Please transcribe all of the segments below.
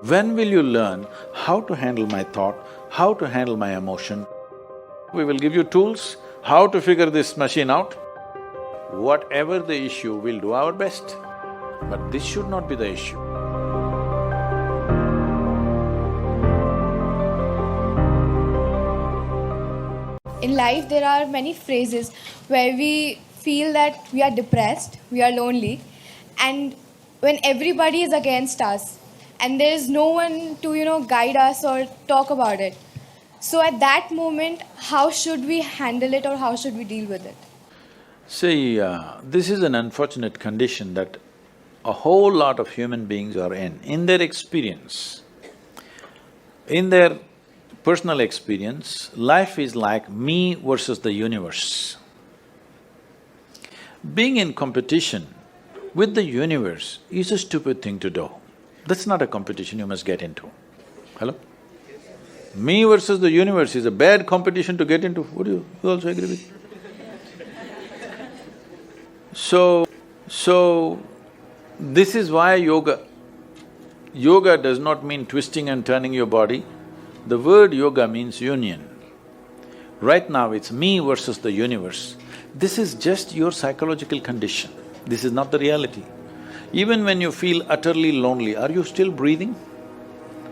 When will you learn how to handle my thought, how to handle my emotion? We will give you tools, how to figure this machine out. Whatever the issue, we'll do our best, but this should not be the issue. In life, there are many phrases where we feel that we are depressed, we are lonely, and when everybody is against us and there is no one to, guide us or talk about it. So at that moment, how should we handle it or how should we deal with it? See, this is an unfortunate condition that a whole lot of human beings are in their experience. In their personal experience, life is like me versus the universe. Being in competition with the universe is a stupid thing to do. That's not a competition you must get into. Hello? Me versus the universe is a bad competition to get into. Would you also agree with me? So, this is why yoga does not mean twisting and turning your body. The word yoga means union. Right now it's me versus the universe. This is just your psychological condition. This is not the reality. Even when you feel utterly lonely, are you still breathing?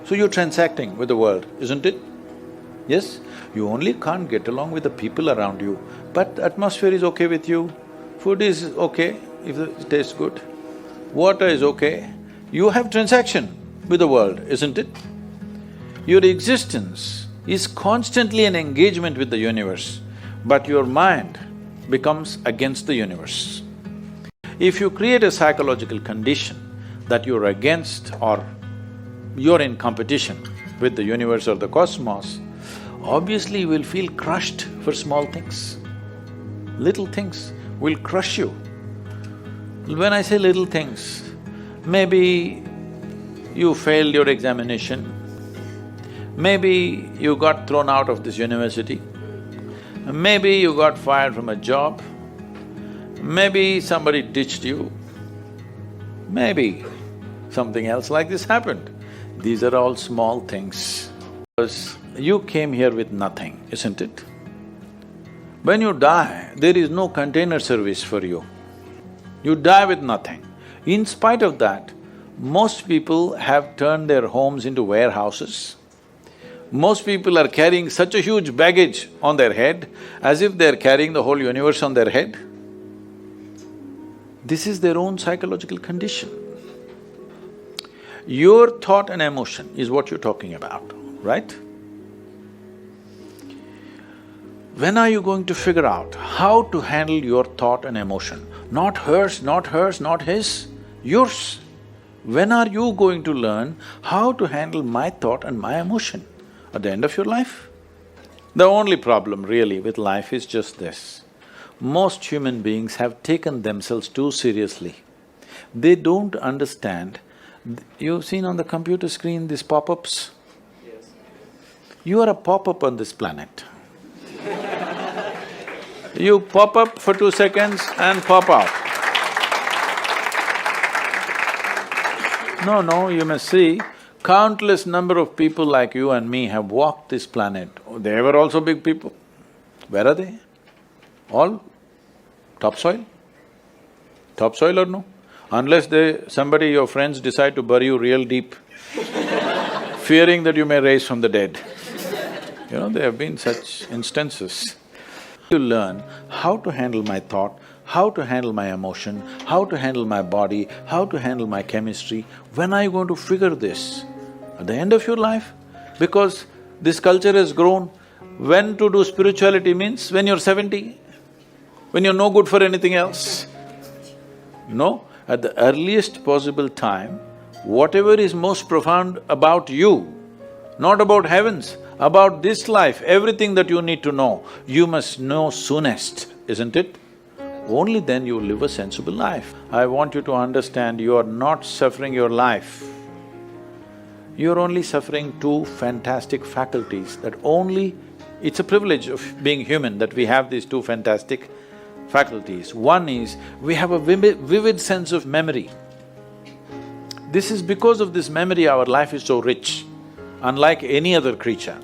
So you're transacting with the world, isn't it? Yes? You only can't get along with the people around you, but the atmosphere is okay with you, food is okay if it tastes good, water is okay. You have transaction with the world, isn't it? Your existence is constantly an engagement with the universe, but your mind becomes against the universe. If you create a psychological condition that you're against or you're in competition with the universe or the cosmos, obviously you will feel crushed for small things. Little things will crush you. When I say little things, maybe you failed your examination, maybe you got thrown out of this university, maybe you got fired from a job, maybe somebody ditched you, maybe something else like this happened. These are all small things. Because you came here with nothing, isn't it? When you die, there is no container service for you. You die with nothing. In spite of that, most people have turned their homes into warehouses. Most people are carrying such a huge baggage on their head, as if they're carrying the whole universe on their head. This is their own psychological condition. Your thought and emotion is what you're talking about, right? When are you going to figure out how to handle your thought and emotion? Not hers, not hers, not his, yours. When are you going to learn how to handle my thought and my emotion? At the end of your life? The only problem really with life is just this. Most human beings have taken themselves too seriously. They don't understand. You've seen on the computer screen these pop-ups? Yes. You are a pop-up on this planet. You pop up for 2 seconds and pop out. No, you must see, countless number of people like you and me have walked this planet. They were also big people. Where are they? All topsoil? Topsoil or no? Unless somebody, your friends decide to bury you real deep, fearing that you may rise from the dead. There have been such instances. You learn how to handle my thought, how to handle my emotion, how to handle my body, how to handle my chemistry. When are you going to figure this? At the end of your life? Because this culture has grown. When to do spirituality means when you're 70, when you're no good for anything else. No, at the earliest possible time, whatever is most profound about you, not about heavens, about this life, everything that you need to know, you must know soonest, isn't it? Only then you live a sensible life. I want you to understand, you are not suffering your life. You're only suffering two fantastic faculties that only… It's a privilege of being human that we have these two fantastic faculties. One is, we have a vivid sense of memory. This is because of this memory our life is so rich, unlike any other creature.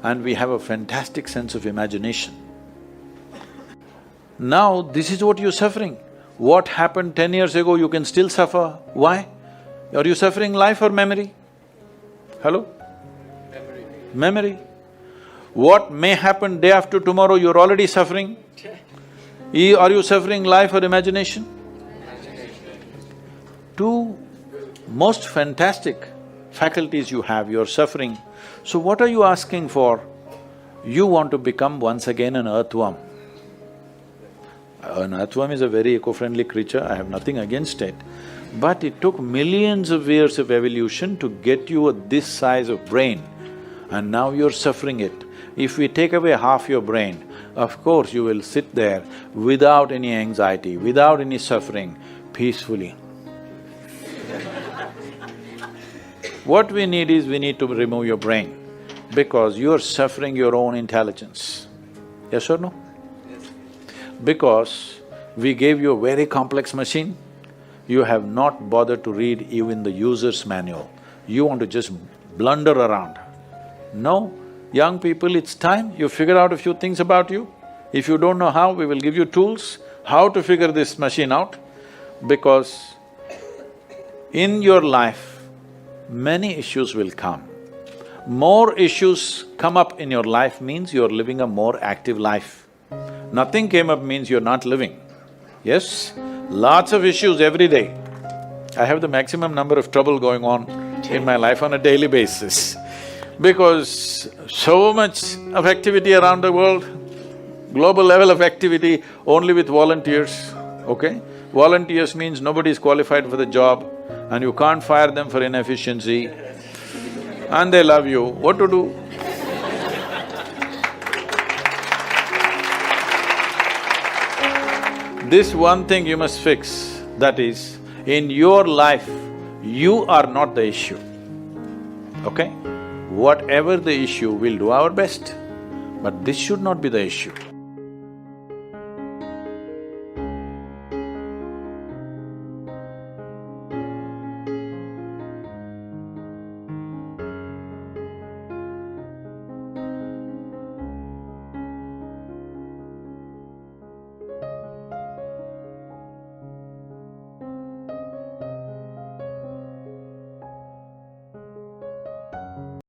And we have a fantastic sense of imagination. Now, this is what you're suffering. What happened 10 years ago, you can still suffer. Why? Are you suffering life or memory? Hello? Memory. What may happen day after tomorrow, you're already suffering. Are you suffering life or imagination? Two most fantastic faculties you have, you're suffering. So what are you asking for? You want to become once again an earthworm. An earthworm is a very eco-friendly creature, I have nothing against it. But it took millions of years of evolution to get you this size of brain, and now you're suffering it. If we take away half your brain, of course you will sit there without any anxiety, without any suffering, peacefully. What we need is, we need to remove your brain, because you're suffering your own intelligence. Yes or no? Yes. Because we gave you a very complex machine, you have not bothered to read even the user's manual. You want to just blunder around. No, young people, it's time you figure out a few things about you. If you don't know how, we will give you tools, how to figure this machine out. Because in your life, many issues will come. More issues come up in your life means you're living a more active life. Nothing came up means you're not living. Yes? Lots of issues every day. I have the maximum number of trouble going on in my life on a daily basis. Because so much of activity around the world, global level of activity only with volunteers, okay? Volunteers means nobody is qualified for the job and you can't fire them for inefficiency and they love you, what to do? This one thing you must fix, that is, in your life, you are not the issue, okay? Whatever the issue, we'll do our best, but this should not be the issue.